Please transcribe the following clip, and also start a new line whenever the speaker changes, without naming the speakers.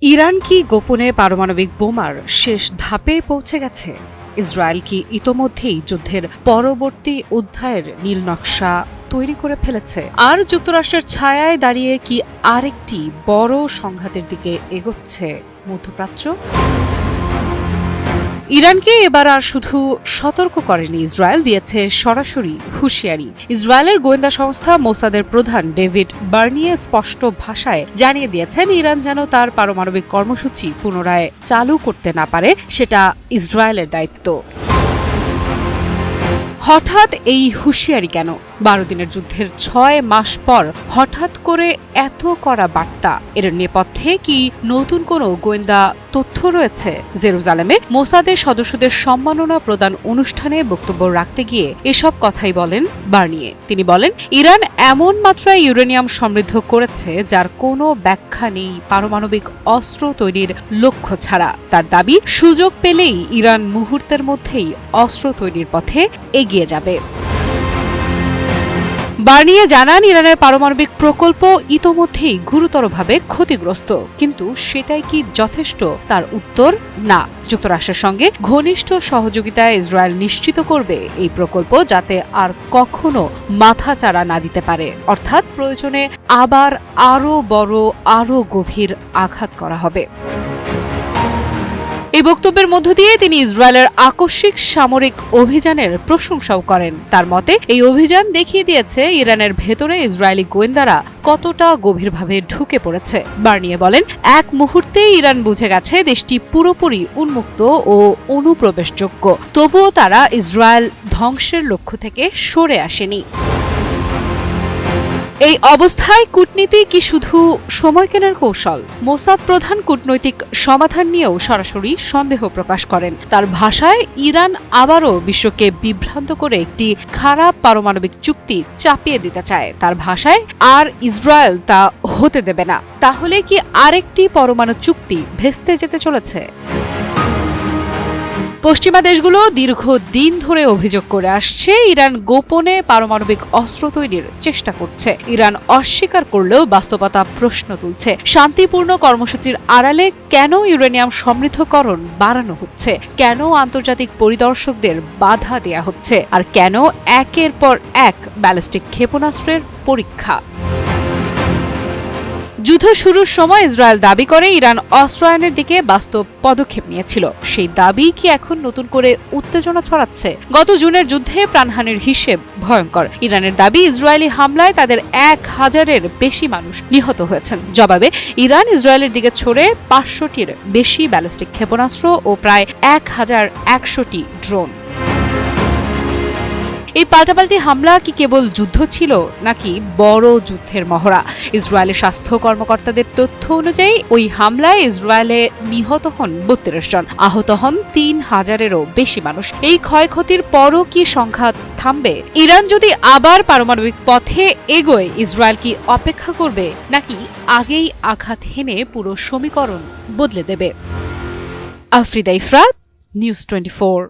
Iran কি গোপনে পারমাণবিক বোমার শেষ ধাপে পৌঁছে গেছে? ইসরায়েল কি ইতোমধ্যেই যুদ্ধের পরবর্তী অধ্যায়ের নীল নকশা তৈরি করে ফেলেছে? আর যুক্তরাষ্ট্রের ছায়ায় দাঁড়িয়ে কি আরেকটি বড় সংঘাতের দিকে এগোচ্ছে মধ্যপ্রাচ্য? ইরানকে এবার আর শুধু সতর্ক করেনি ইসরায়েল, দিয়েছে সরাসরি হুঁশিয়ারি। ইসরায়েলের গোয়েন্দা সংস্থা মোসাদের প্রধান ডেভিড বার্নিয়ে স্পষ্ট ভাষায় জানিয়ে দিয়েছেন, ইরান যেন তার পারমাণবিক কর্মসূচি পুনরায় চালু করতে না পারে সেটা ইসরায়েলের দায়িত্ব। হঠাৎ এই হুঁশিয়ারি কেন? 12 দিনের যুদ্ধের 6 মাস পর হঠাৎ করে এত কড়া বার্তা, এর নেপথ্যে কি নতুন কোনো গোয়েন্দা তথ্য রয়েছে? জেরুজালেমে মোসাদের সদস্যদের সম্মাননা প্রদান অনুষ্ঠানে বক্তব্য রাখতে গিয়ে এসব কথাই বলেন বার্নিয়ে। তিনি বলেন, ইরান এমন মাত্রায় ইউরেনিয়াম সমৃদ্ধ করেছে যার কোনো ব্যাখ্যা নেই পারমাণবিক অস্ত্র তৈরির লক্ষ্য ছাড়া। তার দাবি, সুযোগ পেলেই ইরান মুহূর্তের মধ্যেই অস্ত্র তৈরির পথে এগিয়ে যাবে। বার্নিয়ে জানান, ইরানের পারমাণবিক প্রকল্প ইতোমধ্যেই গুরুতরভাবে ক্ষতিগ্রস্ত, কিন্তু সেটাই কি যথেষ্ট? তার উত্তর, না। যুক্তরাষ্ট্রের সঙ্গে ঘনিষ্ঠ সহযোগিতায় ইসরায়েল নিশ্চিত করবে এই প্রকল্প যাতে আর কখনো মাথাচাড়া না দিতে পারে, অর্থাৎ প্রয়োজনে আবার আরও বড়, আরও গভীর আঘাত করা হবে। এই বক্তব্যের মধ্য দিয়ে তিনি ইসরায়েলের আকস্মিক সামরিক অভিযানের প্রশংসাও করেন। তার মতে, এই অভিযান দেখিয়ে দিয়েছে ইরানের ভেতরে ইসরায়েলি গোয়েন্দারা কতটা গভীরভাবে ঢুকে পড়েছে। বার্নিয়ে বলেন, এক মুহূর্তেই ইরান বুঝে গেছে দেশটি পুরোপুরি উন্মুক্ত ও অনুপ্রবেশযোগ্য, তবুও তারা ইসরায়েল ধ্বংসের লক্ষ্য থেকে সরে আসেনি। এই অবস্থায় কূটনীতি কি শুধু সময় কেনার কৌশল? মোসাদ প্রধান কূটনৈতিক সমাধান নিয়েও সরাসরি সন্দেহ প্রকাশ করেন। তার ভাষায়, ইরান আবারও বিশ্বকে বিভ্রান্ত করে একটি খারাপ পারমাণবিক চুক্তি চাপিয়ে দিতে চায়। তার ভাষায়, আর ইসরায়েল তা হতে দেবে না। তাহলে কি আরেকটি পরমাণু চুক্তি ভেস্তে যেতে চলেছে? পশ্চিমা দেশগুলো দীর্ঘদিন ধরে অভিযোগ করে আসছে, ইরান গোপনে পারমাণবিক অস্ত্র তৈরির চেষ্টা করছে। ইরান অস্বীকার করলেও বাস্তবতা প্রশ্ন তুলছে। শান্তিপূর্ণ কর্মসূচির আড়ালে কেন ইউরেনিয়াম সমৃদ্ধকরণ বাড়ানো হচ্ছে? কেন আন্তর্জাতিক পরিদর্শকদের বাধা দেয়া হচ্ছে? আর কেন একের পর এক ব্যালিস্টিক ক্ষেপণাস্ত্রের পরীক্ষা? যুদ্ধ শুরুর সময় ইসরায়েল দাবি করে ইরান অস্ত্রায়নের দিকে বাস্তব পদক্ষেপ নিয়েছিল। সেই দাবি কি এখন নতুন করে উত্তেজনা ছড়াচ্ছে? গত জুনের যুদ্ধে প্রাণহানির হিসেব ভয়ঙ্কর। ইরানের দাবি, ইসরায়েলি হামলায় তাদের 1000-এর বেশি মানুষ নিহত হয়েছেন। জবাবে ইরান ইসরায়েলের দিকে ছড়ে 500টির বেশি ব্যালিস্টিক ক্ষেপণাস্ত্র ও প্রায় 1100টি ড্রোন। এই পাল্টাপাল্টি হামলা কি কেবল যুদ্ধ ছিল, নাকি বড় যুদ্ধের মহড়া? ইসরায়েলের স্বাস্থ্য কর্মকর্তাদের তথ্য অনুযায়ী ওই হামলায় ইসরায়েলে নিহত হন 32 জন, আহত হন 3000-এরও বেশি মানুষ। এই ক্ষয়ক্ষতির পরও কি সংঘাত থামবে? ইরান যদি আবার পারমাণবিক পথে এগোয়, ইসরায়েল কি অপেক্ষা করবে, নাকি আগেই আঘাত হেনে পুরো সমীকরণ বদলে দেবে? আফরিদা ইফরাত, নিউজ 24।